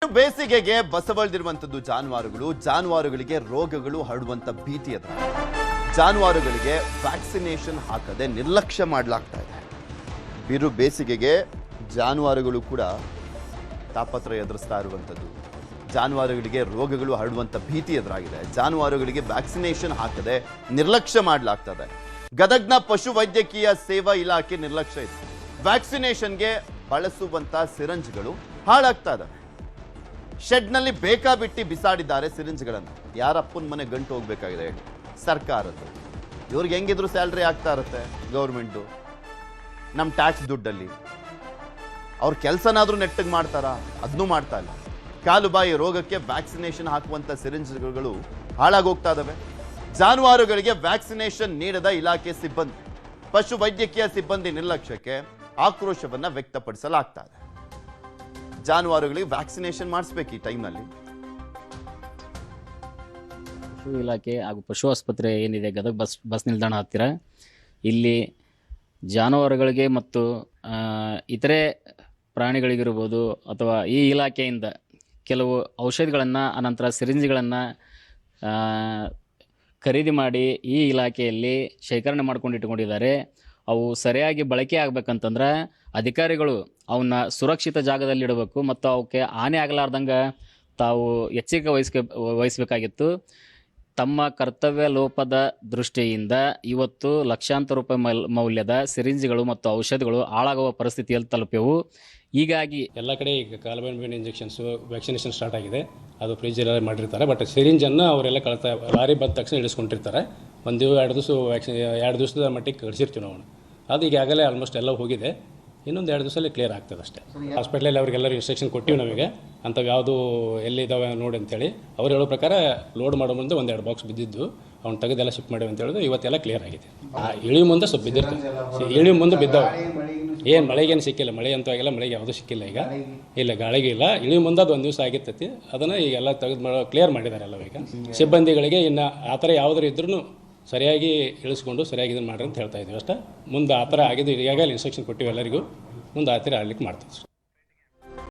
ಬೇಸಿಗೆಗೆ ಬಸವಳಿದಿರುವಂತದ್ದು ಜಾನುವಾರುಗಳಿಗೆ ರೋಗಗಳು ಹರಡುವಂತ ಭೀತಿ ಎದುರು ಜಾನುವಾರುಗಳಿಗೆ ವ್ಯಾಕ್ಸಿನೇಷನ್ ಹಾಕದೆ ನಿರ್ಲಕ್ಷ್ಯ ಮಾಡಲಾಗ್ತಾ ಇದೆ. ಬಿರು ಬೇಸಿಗೆಗೆ ಜಾನುವಾರುಗಳು ಕೂಡ ತಾಪತ್ರ ಎದುರಿಸ್ತಾ ಇರುವಂತದ್ದು. ಜಾನುವಾರುಗಳಿಗೆ ರೋಗಗಳು ಹರಡುವಂತ ಭೀತಿ ಎದುರಾಗಿದೆ. ಜಾನುವಾರುಗಳಿಗೆ ವ್ಯಾಕ್ಸಿನೇಷನ್ ಹಾಕದೆ ನಿರ್ಲಕ್ಷ್ಯ ಮಾಡಲಾಗ್ತದೆ. ಗದಗ್ನ ಪಶು ವೈದ್ಯಕೀಯ ಸೇವಾ ಇಲಾಖೆ ನಿರ್ಲಕ್ಷ್ಯ ಇದೆ. ವ್ಯಾಕ್ಸಿನೇಷನ್ಗೆ ಬಳಸುವಂತ ಸಿರಂಜ್ಗಳು ಹಾಳಾಗ್ತಾ ಇದಾವೆ. ಶೆಡ್ನಲ್ಲಿ ಬೇಕಾಬಿಟ್ಟಿ ಬಿಸಾಡಿದ್ದಾರೆ ಸಿರಿಂಜ್ಗಳನ್ನು. ಯಾರಪ್ಪನ ಮನೆ ಗಂಟು ಹೋಗ್ಬೇಕಾಗಿದೆ ಹೇಳಿ? ಸರ್ಕಾರದ್ದು. ಇವ್ರಿಗೆ ಹೆಂಗಿದ್ರು ಸ್ಯಾಲ್ರಿ ಆಗ್ತಾ ಇರುತ್ತೆ ಗೌರ್ಮೆಂಟು, ನಮ್ಮ ಟ್ಯಾಕ್ಸ್ ದುಡ್ಡಲ್ಲಿ. ಅವ್ರ ಕೆಲಸನಾದ್ರೂ ನೆಟ್ಟಗೆ ಮಾಡ್ತಾರಾ? ಅದನ್ನೂ ಮಾಡ್ತಾ ಇಲ್ಲ. ಕಾಲುಬಾಯಿ ರೋಗಕ್ಕೆ ವ್ಯಾಕ್ಸಿನೇಷನ್ ಹಾಕುವಂತ ಸಿರಿಂಜ್ಗಳು ಹಾಳಾಗೋಗ್ತಾ ಇದಾವೆ. ಜಾನುವಾರುಗಳಿಗೆ ವ್ಯಾಕ್ಸಿನೇಷನ್ ನೀಡದ ಇಲಾಖೆ ಸಿಬ್ಬಂದಿ, ಪಶು ವೈದ್ಯಕೀಯ ಸಿಬ್ಬಂದಿ ನಿರ್ಲಕ್ಷ್ಯಕ್ಕೆ ಆಕ್ರೋಶವನ್ನ ವ್ಯಕ್ತಪಡಿಸಲಾಗ್ತಾ ಇದೆ. ಜಾನುವಾರುಗಳಿಗೆ ವ್ಯಾಕ್ಸಿನೇಷನ್ ಮಾಡಿಸ್ಬೇಕು ಈ ಟೈಮ್ನಲ್ಲಿ. ಪಶು ಇಲಾಖೆ ಹಾಗೂ ಪಶು ಆಸ್ಪತ್ರೆ ಏನಿದೆ ಗದಗ ಬಸ್ ನಿಲ್ದಾಣ ಹತ್ತಿರ, ಇಲ್ಲಿ ಜಾನುವಾರುಗಳಿಗೆ ಮತ್ತು ಇತರೆ ಪ್ರಾಣಿಗಳಿಗಿರ್ಬೋದು ಅಥವಾ ಈ ಇಲಾಖೆಯಿಂದ ಕೆಲವು ಔಷಧಿಗಳನ್ನು ಅನಂತರ ಸಿರಿಂಜ್ಗಳನ್ನು ಖರೀದಿ ಮಾಡಿ ಈ ಇಲಾಖೆಯಲ್ಲಿ ಶೇಖರಣೆ ಮಾಡ್ಕೊಂಡು ಇಟ್ಕೊಂಡಿದ್ದಾರೆ. ಅವು ಸರಿಯಾಗಿ ಬಳಕೆ ಆಗ್ಬೇಕಂತಂದ್ರೆ ಅಧಿಕಾರಿಗಳು ಅವನ್ನ ಸುರಕ್ಷಿತ ಜಾಗದಲ್ಲಿ ಇಡಬೇಕು ಮತ್ತು ಅವಕ್ಕೆ ಹಾನಿ ಆಗಲಾರ್ದಂಗೆ ತಾವು ಎಚ್ಚರಿಕೆ ವಹಿಸಬೇಕಾಗಿತ್ತು. ತಮ್ಮ ಕರ್ತವ್ಯ ಲೋಪದ ದೃಷ್ಟಿಯಿಂದ ಇವತ್ತು ಲಕ್ಷಾಂತರ ರೂಪಾಯಿ ಮೌಲ್ಯದ ಸಿರಿಂಜ್ಗಳು ಮತ್ತು ಔಷಧಿಗಳು ಹಾಳಾಗುವ ಪರಿಸ್ಥಿತಿಯಲ್ಲಿ ತಲುಪಿವು. ಹೀಗಾಗಿ ಎಲ್ಲ ಕಡೆ ಈಗ ಕಾಲ್ಬೈನ್ ಇಂಜೆಕ್ಷನ್ಸು ವ್ಯಾಕ್ಸಿನೇಷನ್ ಸ್ಟಾರ್ಟ್ ಆಗಿದೆ. ಅದು ಫ್ರೀಜೆಲ್ಲ ಮಾಡಿರ್ತಾರೆ. ಬಟ್ ಸಿರಿಂಜನ್ನು ಅವರೆಲ್ಲ ಲಾರಿ ಬಂದ ತಕ್ಷಣ ಇಳಿಸ್ಕೊಂಡಿರ್ತಾರೆ. ಒಂದು 2 ದಿವಸದ ಮಟ್ಟಿಗೆ ಕಳಿಸಿರ್ತೀವಿ ನಾವು. ಅದು ಈಗಾಗಲೇ ಆಲ್ಮೋಸ್ಟ್ ಎಲ್ಲ ಹೋಗಿದೆ. ಇನ್ನೊಂದು 2 ದಿವಸದಲ್ಲಿ ಕ್ಲಿಯರ್ ಆಗ್ತದೆ ಅಷ್ಟೇ. ಹಾಸ್ಪಿಟ್ಲಲ್ಲಿ ಅವರಿಗೆಲ್ಲರೂ ಇನ್ಸ್ಟ್ರಕ್ಷನ್ ಕೊಟ್ಟಿವಿ ನಮಗೆ, ಅಂಥವು ಯಾವುದು ಎಲ್ಲಿದ್ದಾವೆ ನೋಡಿ ಅಂತೇಳಿ. ಅವ್ರು ಹೇಳೋ ಪ್ರಕಾರ ಲೋಡ್ ಮಾಡೋ ಮುಂದೆ 1-2 ಬಾಕ್ಸ್ ಬಿದ್ದಿದ್ದು ಅವ್ನು ತೆಗೆದೆಲ್ಲ ಶಿಫ್ಟ್ ಮಾಡಿವಿ ಅಂತ ಹೇಳಿದ್ರು. ಇವತ್ತೆಲ್ಲ ಕ್ಲಿಯರ್ ಆಗಿದೆ. ಇಳಿ ಮುಂದೆ ಸ್ವಲ್ಪ ಬಿದ್ದಿರ್ತದೆ. ಇಳಿ ಮುಂದೆ ಬಿದ್ದಾವೆ. ಏನು ಮಳೆಗೇನು ಸಿಕ್ಕಿಲ್ಲ, ಮಳೆ ಅಂತೂ ಆಗಿಲ್ಲ, ಮಳೆಗೆ ಯಾವುದೂ ಸಿಕ್ಕಿಲ್ಲ ಈಗ. ಇಲ್ಲ ಗಾಳಿಗೆ ಇಲ್ಲ. ಇಳಿ ಮುಂದೆ ಅದು 1 ದಿವಸ ಆಗಿರ್ತೈತಿ. ಅದನ್ನು ಈಗೆಲ್ಲ ತೆಗೆದು ಕ್ಲಿಯರ್ ಮಾಡಿದ್ದಾರೆ ಎಲ್ಲ. ಈಗ ಸಿಬ್ಬಂದಿಗಳಿಗೆ ಇನ್ನು ಆ ಥರ ಯಾವುದಾರು ಇದ್ರೂ ಸರಿಯಾಗಿ ಇಳಿಸ್ಕೊಂಡು ಸರಿಯಾಗಿ ಇದನ್ನು ಮಾಡ್ರಿ ಅಂತ ಹೇಳ್ತಾ ಇದ್ದೀವಿ ಅಷ್ಟೇ. ಮುಂದೆ ಆ ಥರ ಆಗಿದ್ದು ಈಗಾಗಲೇ ಇನ್ಸ್ಟ್ರಕ್ಷನ್ ಕೊಟ್ಟಿವಿ ಎಲ್ಲರಿಗೂ. ಮುಂದೆ ಆ ಥರ ಆಗ್ಲಿಕ್ಕೆ ಮಾಡ್ತೀವಿ.